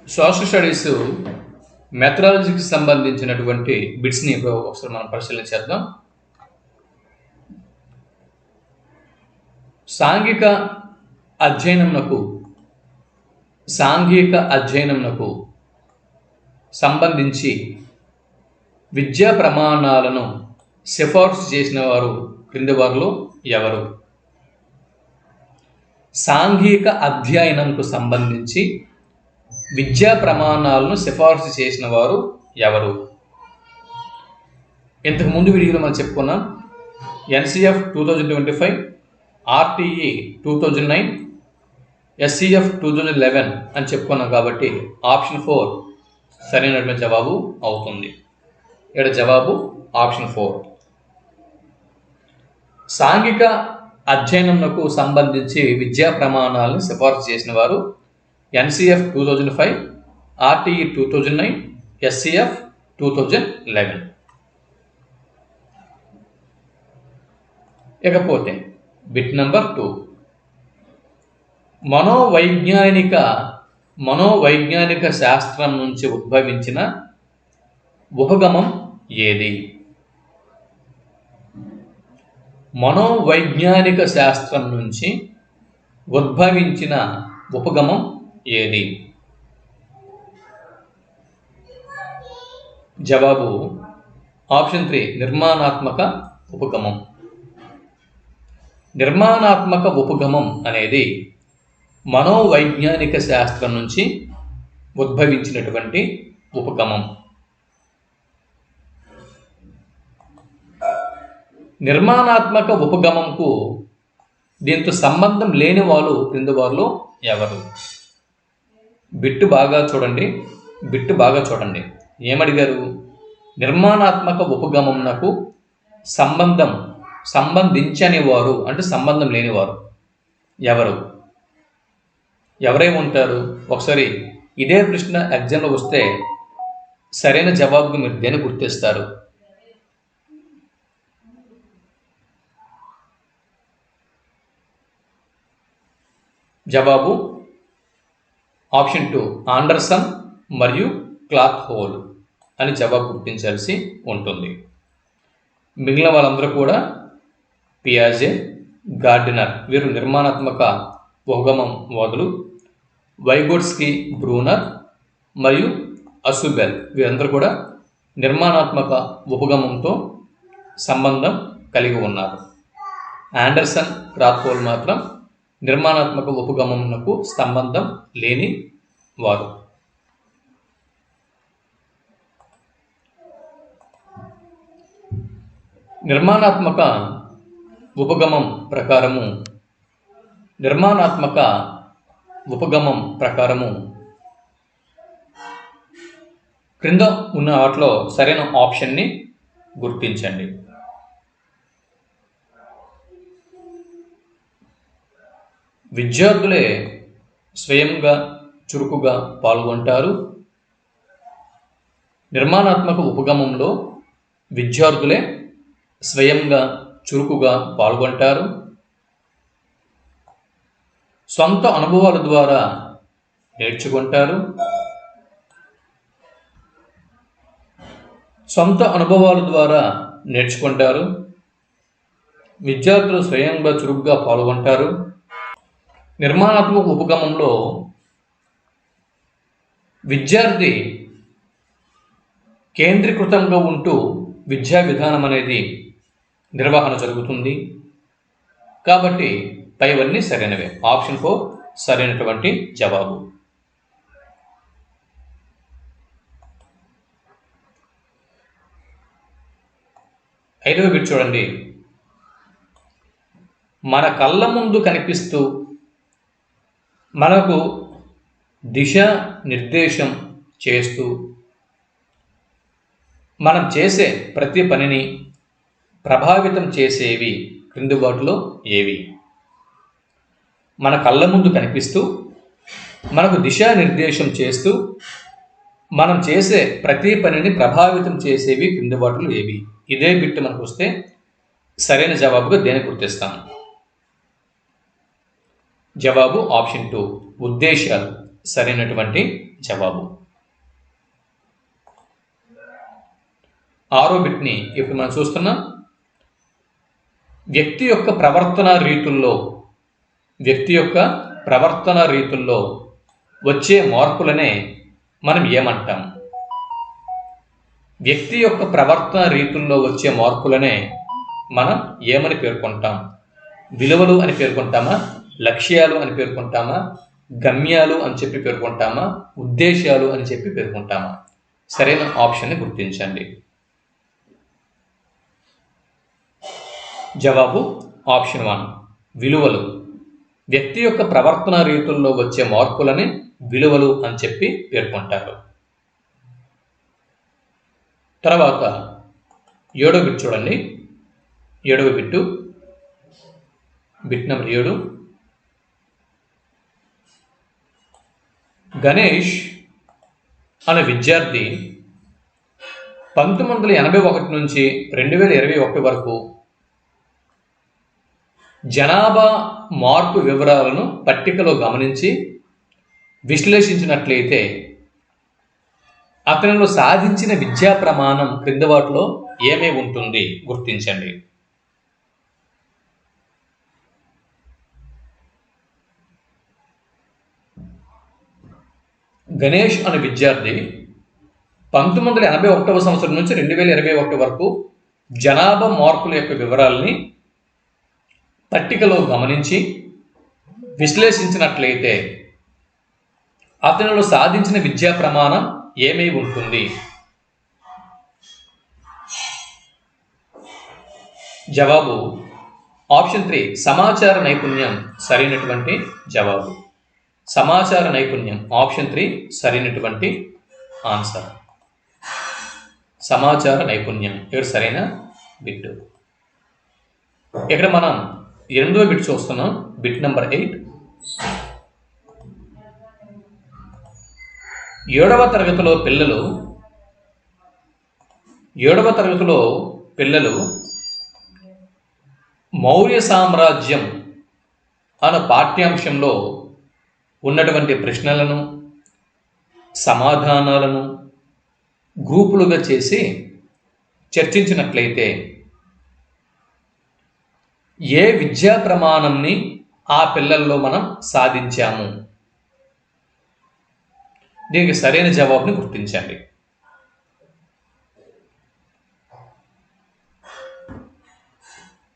Social studies మెథడాలజీకి సంబంధించినటువంటి బిట్స్ని ఇప్పుడు ఒకసారి మనం పరిశీలించేద్దాం. సాంఘిక అధ్యయనంకు సంబంధించి విద్యా ప్రమాణాలను సిఫార్సు చేసిన వారు క్రింది వారిలో ఎవరు? సాంఘిక అధ్యయనంకు సంబంధించి విద్యా ప్రమాణాలను సిఫార్సు చేసిన వారు ఎవరు? ఇంతకు ముందు వీడియోలో మనం చెప్పుకున్నాం NCF 2025, RTE 2009, SCF 2011 అని చెప్పుకున్నాం. కాబట్టి ఆప్షన్ 4 సరైనటువంటి జవాబు అవుతుంది. ఇక్కడ జవాబు ఆప్షన్ 4. సాంఘిక అధ్యయనంకు సంబంధించి విద్యా ప్రమాణాలను సిఫార్సు చేసిన వారు NCF 2005, RTE 2009, SCF 2011. ఇకపోతే బిట్ నెంబర్ 2, మనోవైజ్ఞానిక శాస్త్రం నుంచి ఉద్భవించిన ఉపగమం ఏది? మనోవైజ్ఞానిక శాస్త్రం నుంచి ఉద్భవించిన ఉపగమం ఏది? జవాబు ఆప్షన్ 3 నిర్మాణాత్మక ఉపగమం. నిర్మాణాత్మక ఉపగమం అనేది మనోవైజ్ఞానిక శాస్త్రం నుంచి ఉద్భవించినటువంటి ఉపగమం. నిర్మాణాత్మక ఉపగమంకు దీంతో సంబంధం లేని వాళ్ళు క్రింది వారిలో ఎవరు? బిట్టు బాగా చూడండి. ఏమడిగారు? నిర్మాణాత్మక ఉపగమంకు సంబంధించని వారు అంటే సంబంధం లేనివారు ఎవరు? ఎవరై ఉంటారు? ఒకసారి ఇదే ప్రశ్న ఎగ్జామ్లో వస్తే సరైన జవాబుకు మీరు దేన్ని గుర్తిస్తారు? జవాబు ఆప్షన్ 2 ఆండర్సన్ మరియు క్లాత్ హోల్ అని జవాబు గుర్తించాల్సి ఉంటుంది. మిగిలిన వాళ్ళందరూ కూడా పియాజే, గార్డినర్ వీరు నిర్మాణాత్మక ఉపగమం వాదులు. వైగోట్స్కీ, బ్రూనర్ మరియు అసుబెల్ వీరందరూ కూడా నిర్మాణాత్మక ఉపగమంతో సంబంధం కలిగి ఉన్నారు. ఆండర్సన్, క్రాత్హోల్ మాత్రం నిర్మాణాత్మక ఉపగమమునకు సంబంధం లేని వారు. నిర్మాణాత్మక ఉపగమం ప్రకారము క్రింద ఉన్న వాటిలో సరైన ఆప్షన్ని గుర్తించండి. విద్యార్థులే స్వయంగా చురుకుగా పాల్గొంటారు. నిర్మాణాత్మక ఉపగమంలో విద్యార్థులే స్వయంగా చురుకుగా పాల్గొంటారు. సొంత అనుభవాల ద్వారా నేర్చుకుంటారు. విద్యార్థులు స్వయంగా చురుకుగా పాల్గొంటారు. నిర్మాణాత్మక ఉపగమంలో విద్యార్థి కేంద్రీకృతంగా ఉంటూ విద్యా విధానం అనేది నిర్వహణ జరుగుతుంది. కాబట్టి పైవన్నీ సరైనవే. ఆప్షన్ 4 సరైనటువంటి జవాబు. ఐదవ బిట్ చూడండి. మన కళ్ళ ముందు కనిపిస్తూ మనకు దిశ నిర్దేశం చేస్తూ మనం చేసే ప్రతి పనిని ప్రభావితం చేసేవి క్రింది వాటిలో ఏవి? మన కళ్ళ ముందు కనిపిస్తూ మనకు దిశానిర్దేశం చేస్తూ మనం చేసే ప్రతి పనిని ప్రభావితం చేసేవి క్రింది వాటిలో ఏవి? ఇదే బిట్ మనకు వస్తే సరైన జవాబుగా దేన్ని గుర్తిస్తాం? జవాబు ఆప్షన్ 2 ఉద్దేశాలు. సరైనటువంటి జవాబు. 6వ బిట్ని ఇప్పుడు మనం చూస్తున్నాం. వ్యక్తి యొక్క ప్రవర్తన రీతుల్లో వచ్చే మార్పులనే మనం ఏమంటాం? వ్యక్తి యొక్క ప్రవర్తన రీతుల్లో వచ్చే మార్పులనే మనం ఏమని పేర్కొంటాం? విలువలు అని పేర్కొంటామా, లక్ష్యాలు అని పేర్కొంటామా, గమ్యాలు అని చెప్పి పేర్కొంటామా, ఉద్దేశాలు అని చెప్పి పేర్కొంటామా? సరైన ఆప్షన్ని గుర్తించండి. జవాబు ఆప్షన్ 1 విలువలు. వ్యక్తి యొక్క ప్రవర్తన రీతుల్లో వచ్చే మార్పులని విలువలు అని చెప్పి పేర్కొంటారు. తర్వాత 7వ బిట్ చూడండి. 7వ బిట్టు, బిట్ నెంబర్ 7. గణేష్ అనే విద్యార్థి 1981 నుంచి 2021 వరకు జనాభా మార్పు వివరాలను పట్టికలో గమనించి విశ్లేషించినట్లయితే అతనిలో సాధించిన విద్యా ప్రమాణం క్రింది వాటిలో ఏమై ఉంటుంది? గుర్తించండి. గణేష్ అనే విద్యార్థి 1981వ సంవత్సరం నుంచి 2021 వరకు జనాభా మార్పుల యొక్క వివరాలని పట్టికలో గమనించి విశ్లేషించినట్లయితే అతనిలో సాధించిన విద్యా ప్రమాణం ఏమై ఉంటుంది? జవాబు ఆప్షన్ 3 సమాచార నైపుణ్యం సరైనటువంటి జవాబు. సమాచార నైపుణ్యం ఆప్షన్ 3 సరైనటువంటి ఆన్సర్. సమాచార నైపుణ్యం ఇక్కడ సరైన బిట్. ఇక్కడ మనం 8వ బిట్ చూస్తున్నాం. Bit number 8. 7వ తరగతిలో పిల్లలు మౌర్య సామ్రాజ్యం అనే పాఠ్యాంశంలో ఉన్నటువంటి ప్రశ్నలను సమాధానాలను గ్రూపులుగా చేసి చర్చించినట్లయితే ఏ విద్యా ప్రమాణంని ఆ పిల్లల్లో మనం సాధించాము? దీనికి సరైన జవాబుని గుర్తించండి.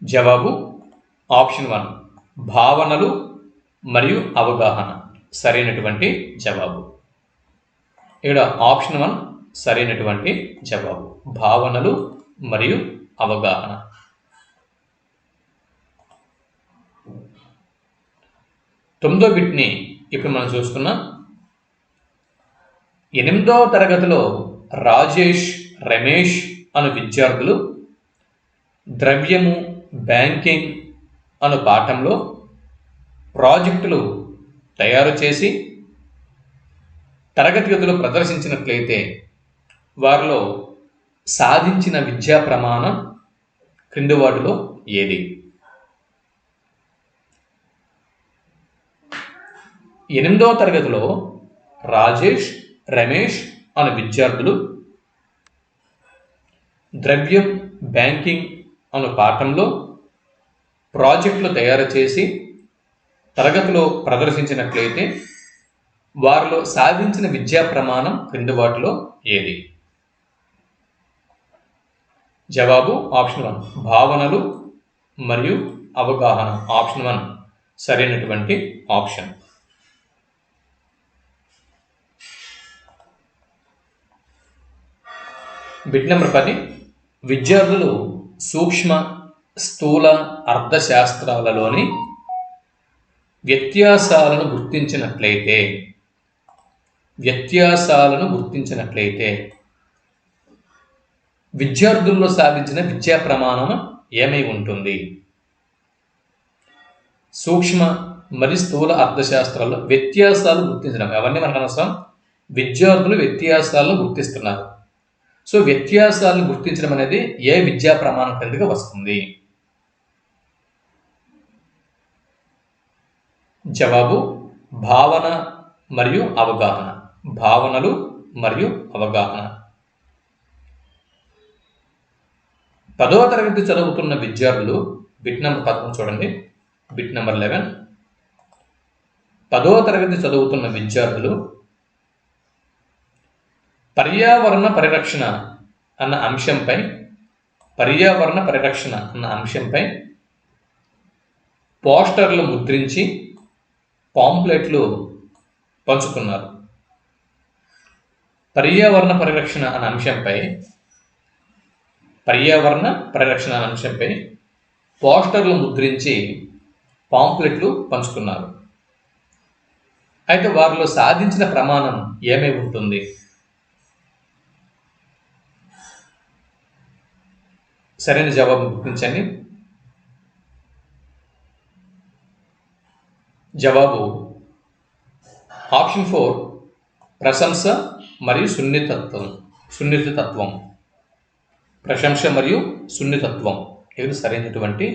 జవాబు ఆప్షన్ 1 భావనలు మరియు అవగాహన సరైనటువంటి జవాబు. ఇక్కడ ఆప్షన్ 1 సరైనటువంటి జవాబు. భావనలు మరియు అవగాహన. 9వ బిట్ని ఇప్పుడు మనం చూసుకున్నాం. 8వ తరగతిలో రాజేష్, రమేష్ అను విద్యార్థులు ద్రవ్యము, బ్యాంకింగ్ అను పాఠంలో ప్రాజెక్టులు తయారు చేసి తరగతి గదిలో ప్రదర్శించినట్లయితే వారిలో సాధించిన విద్యా ప్రమాణం క్రింది వాటిలో ఏది? 8వ తరగతిలో రాజేష్, రమేష్ అనే విద్యార్థులు ద్రవ్యం, బ్యాంకింగ్ అను పాఠంలో ప్రాజెక్టులు తయారు చేసి తరగతిలో ప్రదర్శించినట్లయితే వారిలో సాధించిన విద్యా ప్రమాణం క్రింది వాటిలో ఏది? జవాబు ఆప్షన్ 1 భావనలు మరియు అవగాహన. ఆప్షన్ 1 సరైనటువంటి ఆప్షన్. Bit number 10. విద్యార్థులు సూక్ష్మ, స్థూల అర్థశాస్త్రాలలోని వ్యత్యాసాలను గుర్తించినట్లయితే విద్యార్థుల్లో సాధించిన విద్యా ప్రమాణం ఏమై ఉంటుంది? సూక్ష్మ మరియు స్థూల అర్థశాస్త్రాల్లో వ్యత్యాసాలు గుర్తించడం అవన్నీ మనకు అనవసరం. విద్యార్థులు వ్యత్యాసాలను గుర్తిస్తున్నారు. సో వ్యత్యాసాలను గుర్తించడం అనేది ఏ విద్యా ప్రమాణం కిందగా వస్తుంది? జవాబు భావన మరియు అవగాహన. భావనలు మరియు అవగాహన. 10వ తరగతి చదువుతున్న విద్యార్థులు బిట్ నెంబర్ 11 చూడండి. Bit number 11. 10వ తరగతి చదువుతున్న విద్యార్థులు పర్యావరణ పరిరక్షణ అన్న అంశంపై పోస్టర్లు ముద్రించి పాంప్లెట్లు పంచుతున్నారు. పర్యావరణ పరిరక్షణ అన్న అంశంపై పోస్టర్లు ముద్రించి పాంప్లెట్లు పంచుతున్నారు. అయితే వారిలో సాధించిన ప్రమాణం ఏమై ఉంటుంది? సరైన జవాబు గుర్తించండి. జవాబు ఆప్షన్ 4 ప్రశంస మరియు సున్నితత్వం. ప్రశంస మరియు సున్నితత్వం ఇది సరైనటువంటి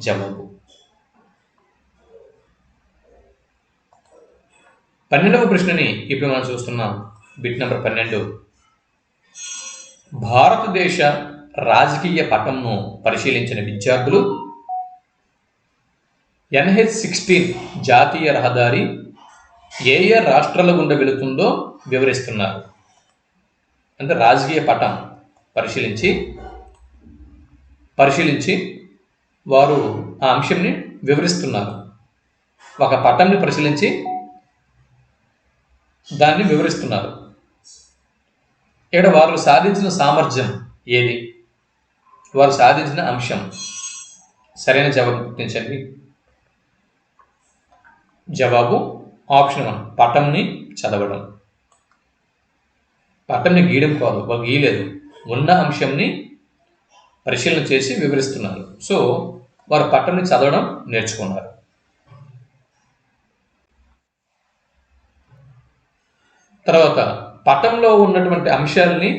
జవాబు. 12వ ప్రశ్నని ఇప్పుడు మనం చూస్తున్నాం. Bit number 12. భారతదేశ రాజకీయ పటంను పరిశీలించిన విద్యార్థులు NH-16 జాతీయ రహదారి ఏ రాష్ట్రాల గుండా వెళుతుందో వివరిస్తున్నారు. అంటే రాజకీయ పటం పరిశీలించి వారు ఆ అంశంని వివరిస్తున్నారు. ఒక పటంని పరిశీలించి దాన్ని వివరిస్తున్నారు. ఇక్కడ వారు సాధించిన సామర్థ్యం ఏది? వారు సాధించిన అంశం. సరైన జవాబు గుర్తించండి. జవాబు ఆప్షన్ 1 పటంని చదవడం. పటంని గీయడం కాదు, వాళ్ళు గీయలేదు, ఉన్న అంశంని పరిశీలన చేసి వివరిస్తున్నారు. సో వారు పటంని చదవడం నేర్చుకున్నారు. తర్వాత పటంలో ఉన్నటువంటి అంశాలని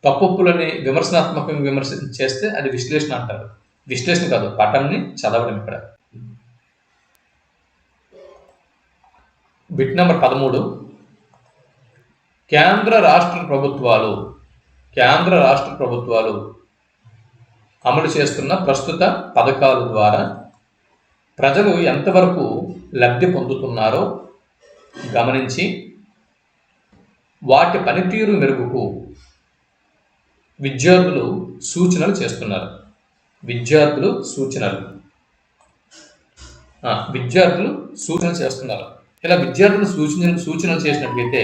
తప్పులని విమర్శనాత్మకంగా చేస్తే అది విశ్లేషణ అంటారు. విశ్లేషణ కాదు, పటంని చదవడం. ఇక్కడ బిట్ నెంబర్ 13. కేంద్ర రాష్ట్ర ప్రభుత్వాలు అమలు చేస్తున్న ప్రస్తుత పథకాల ద్వారా ప్రజలు ఎంతవరకు లబ్ధి పొందుతున్నారో గమనించి వాటి పనితీరు మెరుగుకు విద్యార్థులు సూచనలు చేస్తున్నారు. విద్యార్థులు సూచనలు చేస్తున్నారు. ఇలా విద్యార్థులు సూచనలు చేసినట్లయితే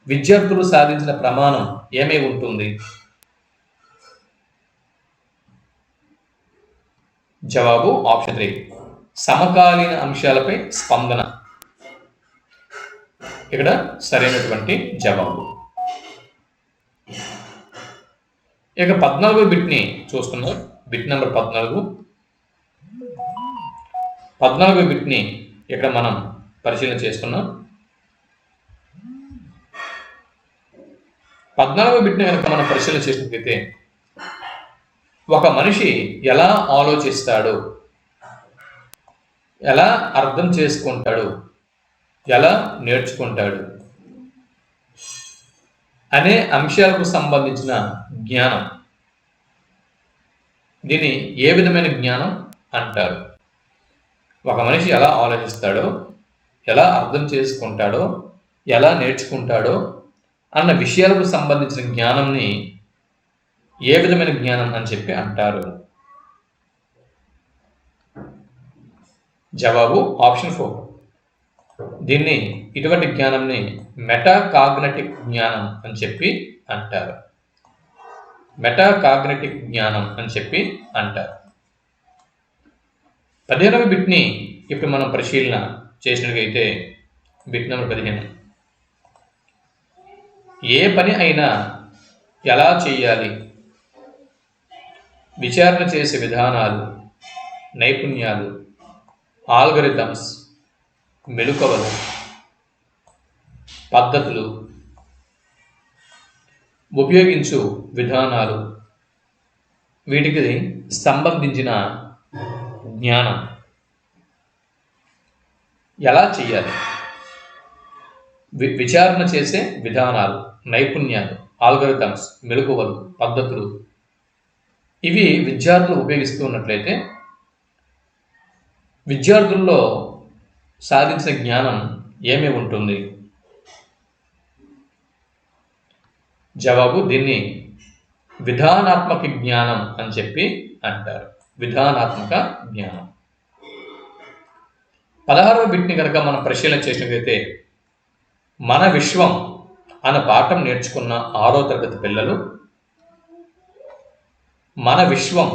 విద్యార్థులు సాధించిన ప్రమాణం ఏమై ఉంటుంది? జవాబు ఆప్షన్ 3 సమకాలీన అంశాలపై స్పందన. ఇక్కడ సరైనటువంటి జవాబు. ఇక 14వ బిట్ని చూస్తున్నాం. Bit number 14. 14వ బిట్ని ఇక్కడ మనం పరిశీలన చేస్తున్నాం. 14వ బిట్ని కనుక మనం పరిశీలన చేసినట్లయితే ఒక మనిషి ఎలా ఆలోచిస్తాడు, ఎలా అర్థం చేసుకుంటాడు, ఎలా నేర్చుకుంటాడు అనే అంశాలకు సంబంధించిన జ్ఞానం. దీన్ని ఏ విధమైన జ్ఞానం అంటారు? ఒక మనిషి ఎలా ఆలోచిస్తాడో, ఎలా అర్థం చేసుకుంటాడో, ఎలా నేర్చుకుంటాడో అన్న విషయాలకు సంబంధించిన జ్ఞానంని ఏ విధమైన జ్ఞానం అని చెప్పి అంటారు? జవాబు ఆప్షన్ 4. దీన్ని ఇటువంటి జ్ఞానంని మెటాకాగ్నిటివ్ జ్ఞానం అని చెప్పి అంటారు. మెటాకాగ్నిటివ్ జ్ఞానం అని చెప్పి అంటారు. 15వ బిట్ని ఇప్పుడు మనం పరిశీలన చేసినట్లయితే బిట్ నెంబర్ 15. ఏ పని అయినా ఎలా చేయాలి, విచారణ చేసే విధానాలు, నైపుణ్యాలు, ఆల్గరిథమ్స్, మెళుకువలు, పద్ధతులు, ఉపయోగించు విధానాలు, వీటికి సంబంధించిన జ్ఞానం. ఎలా చేయాలి, విచారణ చేసే విధానాలు, నైపుణ్యాలు, ఆల్గరిథమ్స్, మెలకువలు, పద్ధతులు ఇవి విద్యార్థులు ఉపయోగిస్తూ ఉన్నట్లయితే విద్యార్థుల్లో సాధించిన జ్ఞానం ఏమి ఉంటుంది? జవాబు దీన్ని విధానాత్మక జ్ఞానం అని చెప్పి అంటారు. విధానాత్మక జ్ఞానం. 16వ బిట్ని కనుక మనం పరిశీలన చేసినట్లయితే మన విశ్వం అనే పాఠం నేర్చుకున్న 6వ తరగతి పిల్లలు మన విశ్వం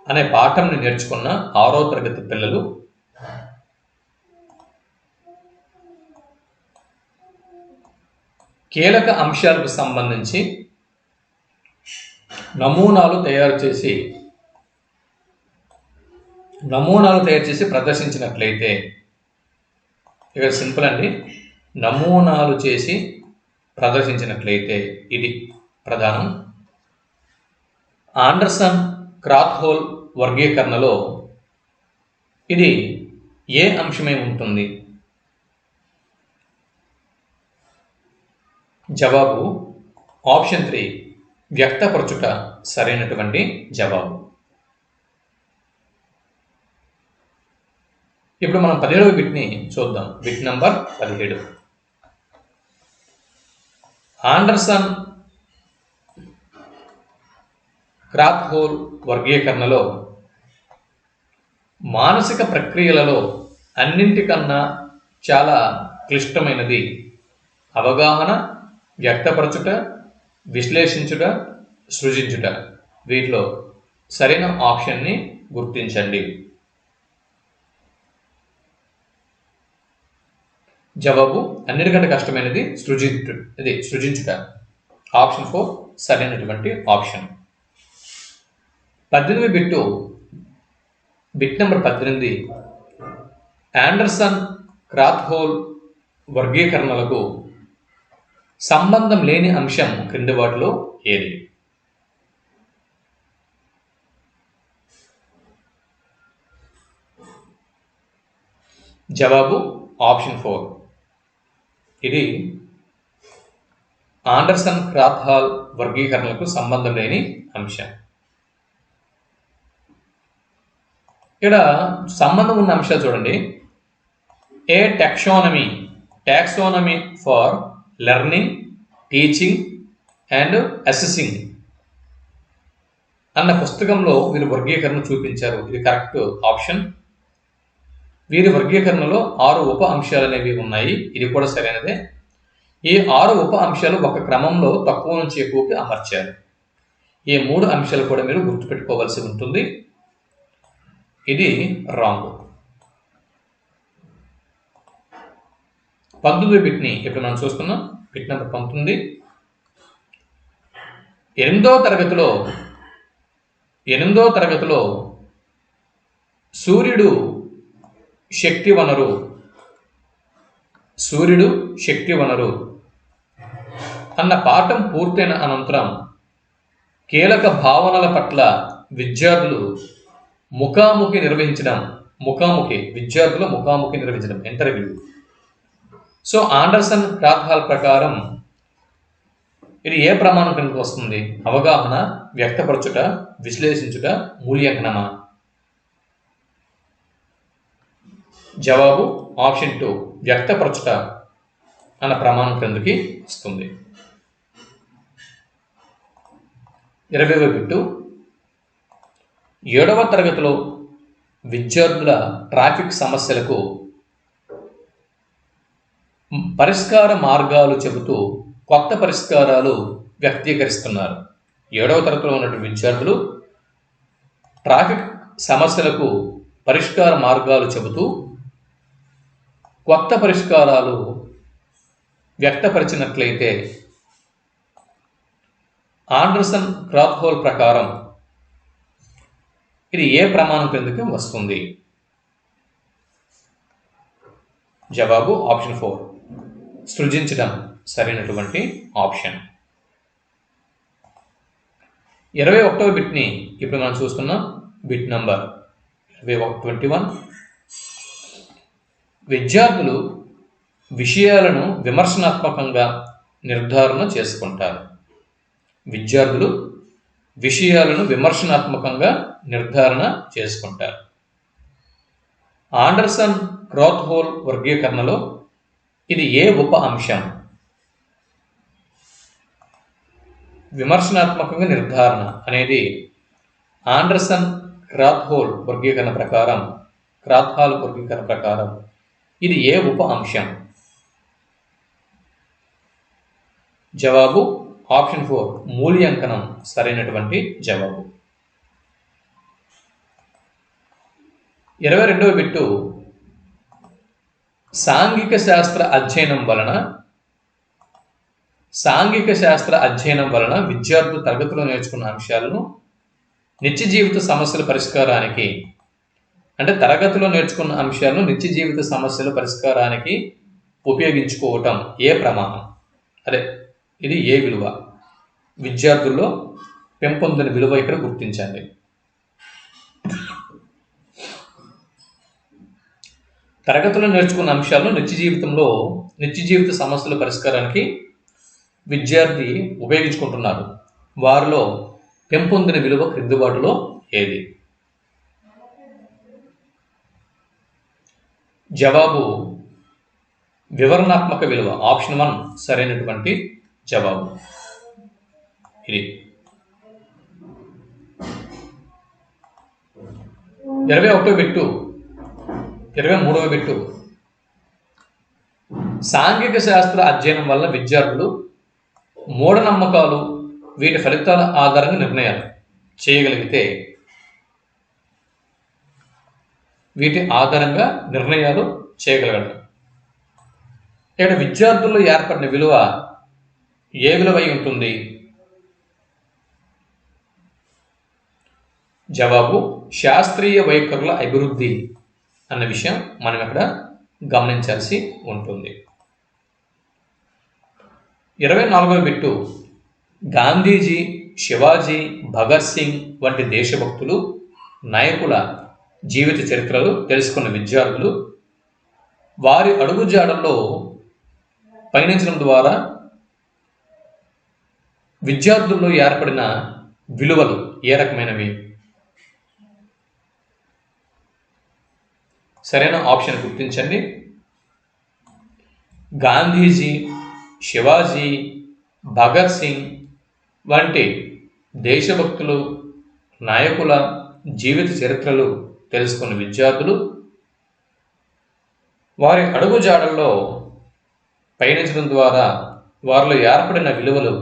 అనే పాఠంని నేర్చుకున్న 6వ తరగతి పిల్లలు కీలక అంశాలకు సంబంధించి నమూనాలు తయారు చేసి ప్రదర్శించినట్లయితే, ఇక్కడ సింపుల్ అండి, నమూనాలు చేసి ప్రదర్శించినట్లయితే ఇది ప్రధానం. ఆండర్సన్ క్రాత్హోల్ వర్గీకరణలో ఇది ఏ అంశమై ఉంటుంది? జవాబు ఆప్షన్ 3 వ్యక్తపరచుట సరైనటువంటి జవాబు. ఇప్పుడు మనం 17వ బిట్ని చూద్దాం. Bit number 17. ఆండర్సన్ క్రాత్హోల్ వర్గీకరణలో మానసిక ప్రక్రియలలో అన్నింటికన్నా చాలా క్లిష్టమైనది అవగాహన, వ్యక్తపరచుట, విశ్లేషించుట, సృజించుట. వీటిలో సరైన ఆప్షన్ని గుర్తించండి. జవాబు అన్నిటికంటే కష్టమైనది సృజించుట. ఆప్షన్ 4 సరైనటువంటి ఆప్షన్. 18వ బిట్ నెంబర్ 18. ఆండర్సన్ క్రాత్హోల్ వర్గీకరణలకు సంబంధం లేని అంశం క్రింది వాటిలో ఏది? జవాబు ఆప్షన్ 4. ఇది ఆండర్సన్ క్రాత్హోల్ వర్గీకరణలకు సంబంధం లేని అంశం. ఇక్కడ సంబంధం ఉన్న అంశాలు చూడండి. A taxonomy for learning, teaching and assessing అన్న పుస్తకంలో వీరు వర్గీకరణ చూపించారు. ఇది కరెక్ట్ ఆప్షన్. వీరి వర్గీకరణలో 6 ఉప అంశాలు అనేవి ఉన్నాయి. ఇది కూడా సరైనదే. ఈ 6 ఉప అంశాలు ఒక క్రమంలో తక్కువ నుంచి ఎక్కువకి అమర్చారు. ఈ 3 అంశాలు కూడా మీరు గుర్తుపెట్టుకోవాల్సి ఉంటుంది. ఇది రాంగ్. 19వ బిట్ని ఇప్పుడు మనం చూస్తున్నాం. Bit number 19. 8వ తరగతిలో సూర్యుడు శక్తి వనరు అన్న పాఠం పూర్తయిన అనంతరం కీలక భావనల పట్ల విద్యార్థులు విద్యార్థుల ముఖాముఖి నిర్వహించడం ఇంటర్వ్యూ. సో ఆండర్సన్ క్రాత్హోల్ ప్రకారం ఇది ఏ ప్రమాణం కిందకు వస్తుంది? అవగాహన, వ్యక్తపరచుట, విశ్లేషించుట, మూల్యాంకనమా? జవాబు ఆప్షన్ 2 వ్యక్తపరచుట అన్న ప్రమాణం క్రిందకి వస్తుంది. 20వ బిట్టు. 7వ తరగతిలో విద్యార్థుల ట్రాఫిక్ సమస్యలకు పరిష్కార మార్గాలు చెబుతూ కొత్త పరిష్కారాలు వ్యక్తీకరిస్తున్నారు. 7వ తరగతిలో ఉన్నటువంటి విద్యార్థులు ట్రాఫిక్ సమస్యలకు పరిష్కార మార్గాలు చెబుతూ కొత్త పరిష్కారాలు వ్యక్తపరిచినట్లయితే ఆండర్సన్ క్రాత్హోల్ ప్రకారం ఇది ఏ ప్రమాణం కిందకి వస్తుంది? జవాబు ఆప్షన్ 4 సృజించడం సరైనటువంటి ఆప్షన్. 21వ బిట్ని ఇప్పుడు మనం చూస్తున్నాం. Bit number 21. విద్యార్థులు విషయాలను విమర్శనాత్మకంగా నిర్ధారణ చేసుకుంటారు. విద్యార్థులు విషయాలను విమర్శనాత్మకంగా నిర్ధారణ చేసుకుంటారు. ఆండర్సన్ క్రాత్హోల్ వర్గీకరణలో ఇది ఏ ఉప అంశం? విమర్శనాత్మకంగా నిర్ధారణ అనేది ఆండర్సన్ క్రాత్హోల్ వర్గీకరణ ప్రకారం ఇది ఏ ఉప అంశం? జవాబు ఆప్షన్ 4 మూల్యాంకనం సరైనటువంటి జవాబు. 22వ బిట్టు సాంఘిక శాస్త్ర అధ్యయనం వలన విద్యార్థులు తరగతిలో నేర్చుకున్న అంశాలను నిత్య జీవిత సమస్యల పరిష్కారానికి, అంటే తరగతిలో నేర్చుకున్న అంశాలను నిత్య జీవిత సమస్యల పరిష్కారానికి ఉపయోగించుకోవటం ఏ ప్రమాణం? ఇది ఏ విలువ? విద్యార్థుల్లో పెంపొందిన విలువ ఇక్కడ గుర్తించండి. తరగతిలో నేర్చుకున్న అంశాలను నిత్య జీవిత సమస్యల పరిష్కారానికి విద్యార్థి ఉపయోగించుకుంటున్నారు. వారిలో పెంపొందిన విలువ క్రింది వాటిలో ఏది? జవాబు వివరణాత్మక విలువ. ఆప్షన్ 1 సరైనటువంటి జవాబు. ఇది 23వ బిట్టు సాంఘిక శాస్త్ర అధ్యయనం వల్ల విద్యార్థులు మూఢనమ్మకాలు వీటి ఫలితాల ఆధారంగా నిర్ణయాలు చేయగలిగితే చేయగలగడం. ఇక్కడ విద్యార్థుల్లో ఏర్పడిన విలువ ఏ విలువ అయి ఉంటుంది? జవాబు శాస్త్రీయ వైఖరుల అభివృద్ధి అన్న విషయం మనం ఇక్కడ గమనించాల్సి ఉంటుంది. 24వ బిట్టు గాంధీజీ, శివాజీ, భగత్ సింగ్ వంటి దేశభక్తులు, నాయకుల జీవిత చరిత్రలు తెలుసుకున్న విద్యార్థులు వారి అడుగుజాడల్లో పయనించడం ద్వారా విద్యార్థుల్లో ఏర్పడిన విలువలు ఏ రకమైనవి? సరైన ఆప్షన్ గుర్తించండి. గాంధీజీ, శివాజీ, భగత్ సింగ్ వంటి దేశభక్తులు, నాయకుల జీవిత చరిత్రలు తెలుసుకున్న విద్యార్థులు వారి అడుగుజాడల్లో పయనించడం ద్వారా వారిలో ఏర్పడిన విలువలు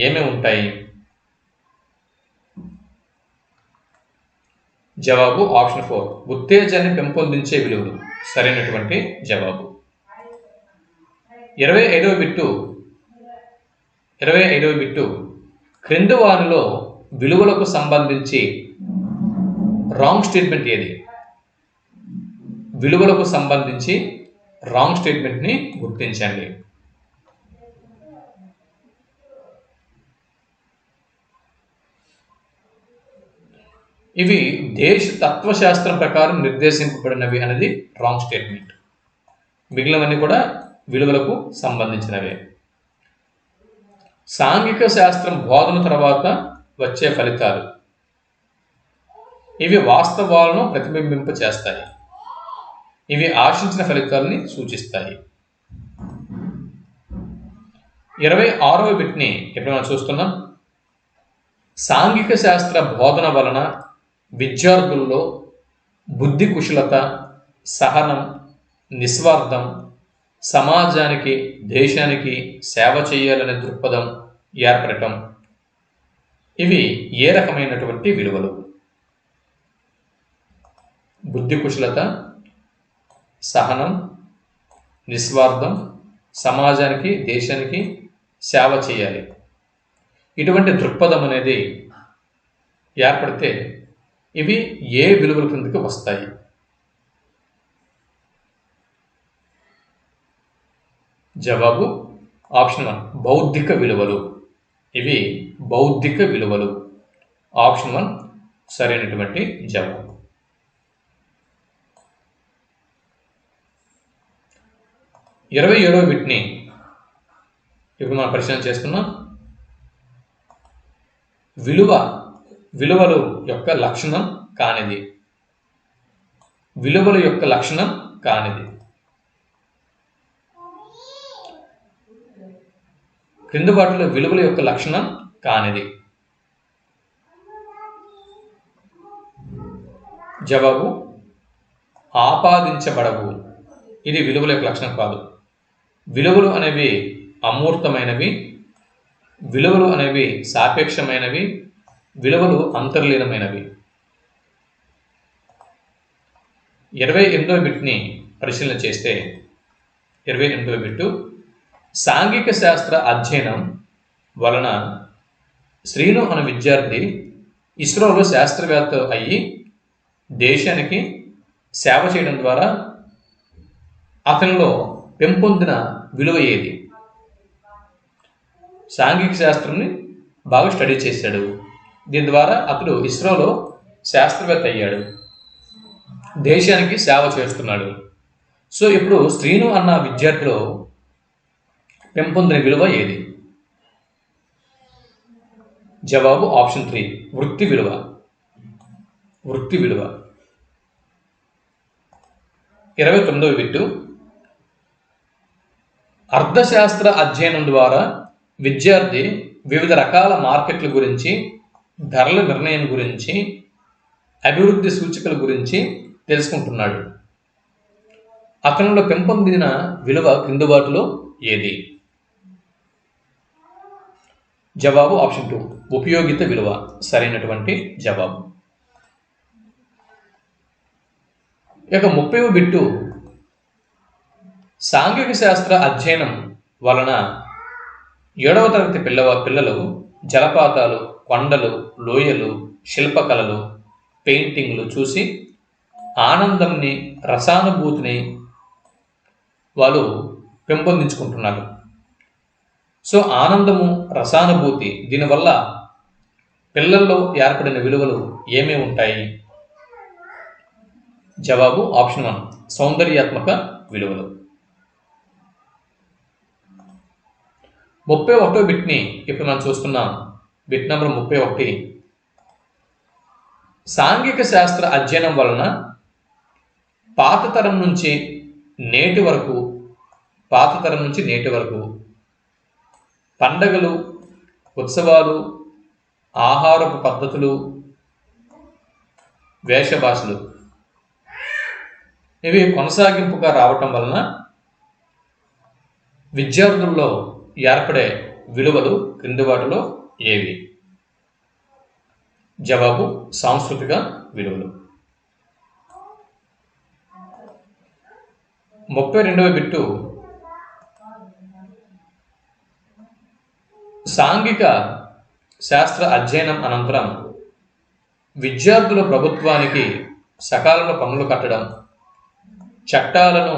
ఏమేమి ఉంటాయి? జవాబు ఆప్షన్ 4 ఉత్తేజాన్ని పెంపొందించే విలువలు సరైనటువంటి జవాబు. 25వ బిట్టు క్రింది వారిలో విలువలకు సంబంధించి రాంగ్ స్టేట్మెంట్ ఏది? విలువలకు సంబంధించి రాంగ్ స్టేట్మెంట్ని గుర్తించండి. ఇవి దేశ తత్వశాస్త్రం ప్రకారం నిర్దేశింపబడినవి అనేది రాంగ్ స్టేట్మెంట్. మిగిలినవన్నీ కూడా విలువలకు సంబంధించినవే. సాంఘిక శాస్త్రం బోధన తర్వాత వచ్చే ఫలితాలు ఇవి వాస్తవాలను ప్రతిబింబింప చేస్తాయి. ఇవి ఆశించిన ఫలితాలని సూచిస్తాయి. 26వ బిట్ని ఇప్పుడు మనం చూస్తున్నాం. సాంఘిక శాస్త్ర బోధన వలన విద్యార్థుల్లో బుద్ధి కుశలత, సహనం, నిస్వార్థం, సమాజానికి, దేశానికి సేవ చేయాలనే దృక్పథం ఏర్పడటం ఇవి ఏ రకమైనటువంటి విలువలు? బుద్ధి కుశలత, సహనం, నిస్వార్థం, సమాజానికి, దేశానికి సేవ చేయాలి. ఇటువంటి దృక్పథం అనేది ఏర్పడితే ఇవి ఏ విలువల కిందకి వస్తాయి? జవాబు ఆప్షన్ 1 బౌద్ధిక విలువలు. ఇవి బౌద్ధిక విలువలు. ఆప్షన్ 1 సరైనటువంటి జవాబు. 27వ బిట్ని ఇప్పుడు మనం పరిశీలన చేసుకున్నాం. విలువలు యొక్క లక్షణం కానిది. విలువల యొక్క లక్షణం కానిది. క్రింది వాటిలో విలువల యొక్క లక్షణం కానిది. జవాబు ఆపాదించబడవు. ఇది విలువల యొక్క లక్షణం కాదు. విలువలు అనేవి అమూర్తమైనవి, విలువలు అనేవి సాపేక్షమైనవి, విలువలు అంతర్లీనమైనవి. 28వ బిట్ని పరిశీలన చేస్తే 28వ బిట్టు సాంఘిక శాస్త్ర అధ్యయనం వలన శ్రీను అనే విద్యార్థి ఇస్రోలో శాస్త్రవేత్త అయ్యి దేశానికి సేవ చేయడం ద్వారా అతనిలో పెంపొందిన విలువ ఏది? సాంఘిక శాస్త్రాన్ని బాగా స్టడీ చేశాడు. దీని ద్వారా అతడు ఇస్రోలో శాస్త్రవేత్త అయ్యాడు, దేశానికి సేవ చేస్తున్నాడు. సో ఇప్పుడు శ్రీను అన్న విద్యార్థిలో పెంపొందిన విలువ ఏది? జవాబు ఆప్షన్ 3 వృత్తి విలువ. వృత్తి విలువ. 29వ బిట్టు అర్థశాస్త్ర అధ్యయనం ద్వారా విద్యార్థి వివిధ రకాల మార్కెట్ల గురించి, ధరల నిర్ణయం గురించి, అభివృద్ధి సూచికల గురించి తెలుసుకుంటున్నాడు. అతనిలో పెంపొందిన విలువ క్రింది వాటిలో ఏది? జవాబు ఆప్షన్ 2 ఉపయోగిత విలువ సరైనటువంటి జవాబు. ఇక 30వ బిట్టు సాంఘిక శాస్త్ర అధ్యయనం వలన 7వ తరగతి పిల్లలు జలపాతాలు, కొండలు, లోయలు, శిల్పకళలు, పెయింటింగ్లు చూసి ఆనందంని, రసానుభూతిని వాళ్ళు పెంపొందించుకుంటున్నారు. సో ఆనందము, రసానుభూతి, దీనివల్ల పిల్లల్లో ఏర్పడిన విలువలు ఏమేమి ఉంటాయి? జవాబు ఆప్షన్ 1 సౌందర్యాత్మక విలువలు. 31వ బిట్ని ఇప్పుడు మనం చూస్తున్నాం. బిట్ నెంబర్ 31 సాంఘిక శాస్త్ర అధ్యయనం వలన పాత తరం నుంచి నేటి వరకు పండగలు, ఉత్సవాలు, ఆహారపు పద్ధతులు, వేషభాషలు ఇవి కొనసాగింపుగా రావటం వలన విద్యార్థుల్లో ఏర్పడే విలువలు క్రింది వాటిలో ఏవి? జవాబు సాంస్కృతిక విలువలు. 32వ బిట్టు సాంఘిక శాస్త్ర అధ్యయనం అనంతరం విద్యార్థుల ప్రభుత్వానికి సకాలంలో పన్నులు కట్టడం, చట్టాలను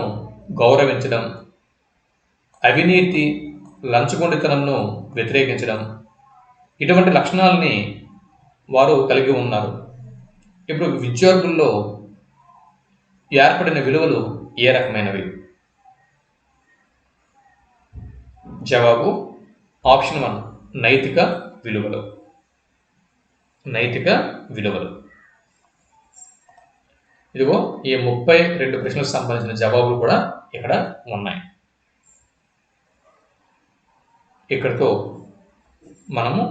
గౌరవించడం, అవినీతి, లంచగొండితనంను వ్యతిరేకించడం, ఇటువంటి లక్షణాలని వారు కలిగి ఉన్నారు. ఇప్పుడు విద్యార్థుల్లో ఏర్పడిన విలువలు ఏ రకమైనవి? జవాబు ఆప్షన్ 1 నైతిక విలువలు. నైతిక విలువలు. ఇదిగో ఈ 32 ప్రశ్నలకు సంబంధించిన జవాబులు కూడా ఇక్కడ ఉన్నాయి. ఇక్కడితో మనము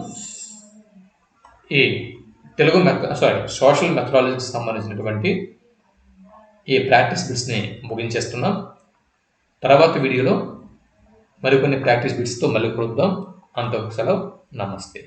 ఈ సోషల్ మెథడాలజీకి సంబంధించినటువంటి ఈ ప్రాక్టీస్ బిట్స్ని ముగించేస్తున్నాం. తర్వాత వీడియోలో మరికొన్ని ప్రాక్టీస్ బిట్స్తో మళ్ళీ కలుద్దాం. అంతకు సెలవు. నమస్తే.